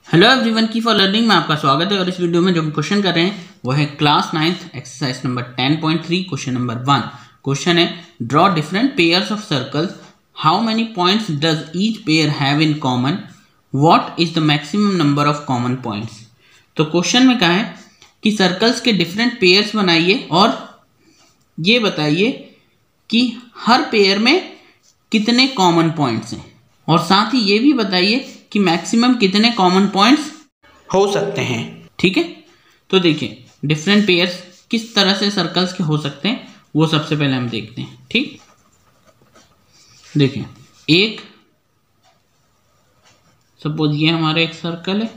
Hello everyone, की for learning में आपका स्वागत है। और इस वीडियो में जो हम क्वेश्चन कर रहे हैं वो है class 9th exercise number 10.3 question number 1। Question है draw different pairs of circles, how many points does each pair have in common, what is the maximum number of common points. तो क्वेश्चन में कहा है कि सर्कल्स के different pairs बनाइए और ये बताइए कि हर पेयर में कितने कॉमन पॉइंट्स हैं, और साथ ही ये भी बताइए कि मैक्सिमम कितने कॉमन पॉइंट्स हो सकते हैं। ठीक है, तो देखिए डिफरेंट पेयर्स किस तरह से सर्कल्स के हो सकते हैं वो सबसे पहले हम देखते हैं। ठीक, देखिए एक सपोज ये हमारा एक सर्कल है,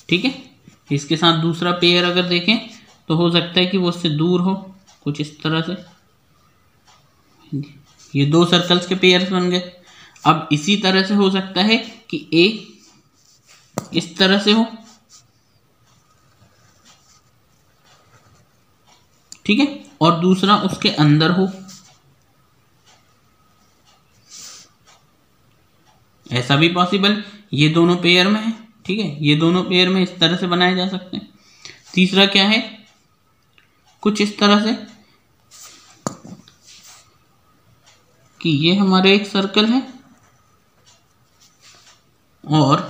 ठीक है, इसके साथ दूसरा पेयर अगर देखें तो हो सकता है कि वो उससे दूर हो, कुछ इस तरह से। ये दो सर्कल्स के पेयर्स बन गए। अब इसी तरह से हो सकता है कि एक इस तरह से हो, ठीक है, और दूसरा उसके अंदर हो, ऐसा भी पॉसिबल। ये दोनों पेयर में है, ठीक है, ये दोनों पेयर में इस तरह से बनाए जा सकते हैं। तीसरा क्या है, कुछ इस तरह से कि ये हमारा एक सर्कल है और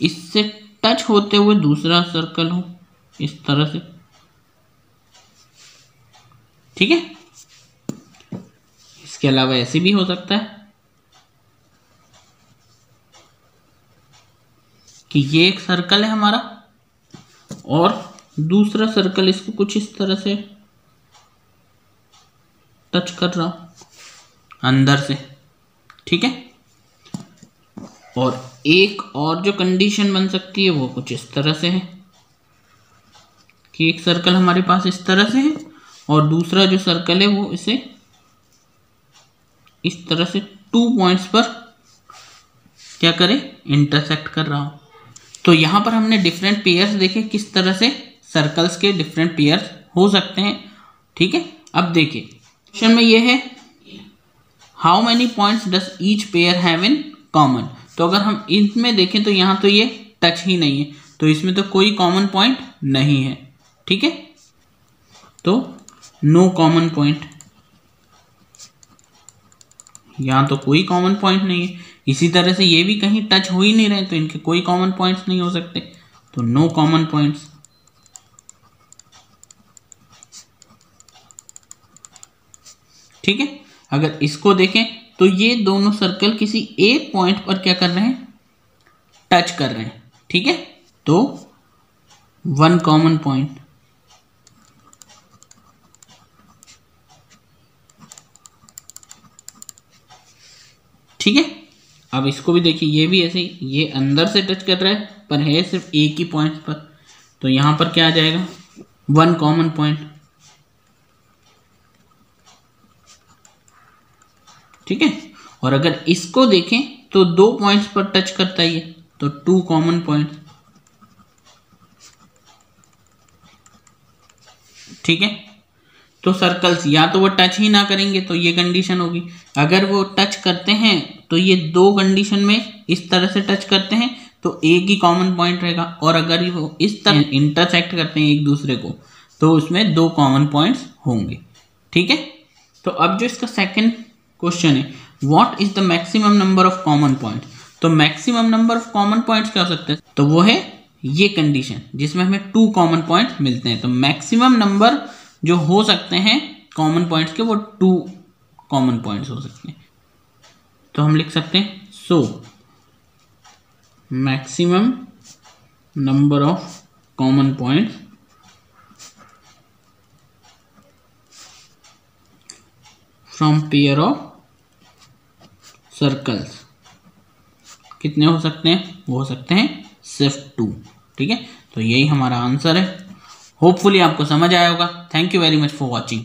इससे टच होते हुए दूसरा सर्कल हो, इस तरह से। ठीक है, इसके अलावा ऐसे भी हो सकता है कि ये एक सर्कल है हमारा और दूसरा सर्कल इसको कुछ इस तरह से टच कर रहा हूं अंदर से। ठीक है, और एक और जो कंडीशन बन सकती है वो कुछ इस तरह से है कि एक सर्कल हमारे पास इस तरह से है और दूसरा जो सर्कल है वो इसे इस तरह से 2 पॉइंट्स पर क्या करे, इंटरसेक्ट कर रहा हूं। तो यहां पर हमने डिफरेंट पेयर्स देखे, किस तरह से सर्कल्स के डिफरेंट पेयर्स हो सकते हैं। ठीक है, अब देखिए क्वेश्चन में ये है how many points does each pair have in common. तो अगर हम इसमें देखें तो यहां तो ये टच ही नहीं है, तो इसमें तो कोई कॉमन पॉइंट नहीं है। ठीक है, तो नो कॉमन पॉइंट, यहां तो कोई कॉमन पॉइंट नहीं है। इसी तरह से ये भी कहीं टच हो ही नहीं रहे, तो इनके कोई कॉमन पॉइंट्स नहीं हो सकते, तो नो कॉमन पॉइंट्स। ठीक है, अगर इसको देखें तो ये दोनों सर्कल किसी एक पॉइंट पर क्या कर रहे हैं, टच कर रहे हैं। ठीक है, तो 1 कॉमन पॉइंट। ठीक है, अब इसको भी देखिए, ये भी ऐसे ही, ये अंदर से टच कर रहा है पर है सिर्फ एक ही पॉइंट पर, तो यहां पर क्या आ जाएगा, 1 कॉमन पॉइंट। ठीक है, और अगर इसको देखें तो 2 पॉइंट्स पर टच करता है ये, तो 2 कॉमन पॉइंट। ठीक है, तो सर्कल्स या तो वो टच ही ना करेंगे तो ये कंडीशन होगी, अगर वो टच करते हैं तो ये 2 कंडीशन में इस तरह से टच करते हैं तो एक ही कॉमन पॉइंट रहेगा, और अगर वो इस तरह इंटरसेक्ट करते हैं एक दूसरे को तो उसमें 2 कॉमन पॉइंट्स होंगे। ठीक है, तो अब जो इसका सेकंड क्वेश्चन है what is the maximum number of common point. तो maximum number of common points क्या हो सकते हैं, तो वो है ये कंडीशन जिसमें हमें 2 कॉमन पॉइंट मिलते हैं। तो मैक्सिमम नंबर जो हो सकते हैं कॉमन पॉइंट्स के वो 2 कॉमन पॉइंट्स हो सकते हैं। तो हम लिख सकते हैं so maximum number of common points from pair of circles कितने हो सकते हैं, वो हो सकते हैं सिर्फ 2। ठीक है, तो यही हमारा आंसर है। होपफुली आपको समझ आया होगा। Thank you very much for watching.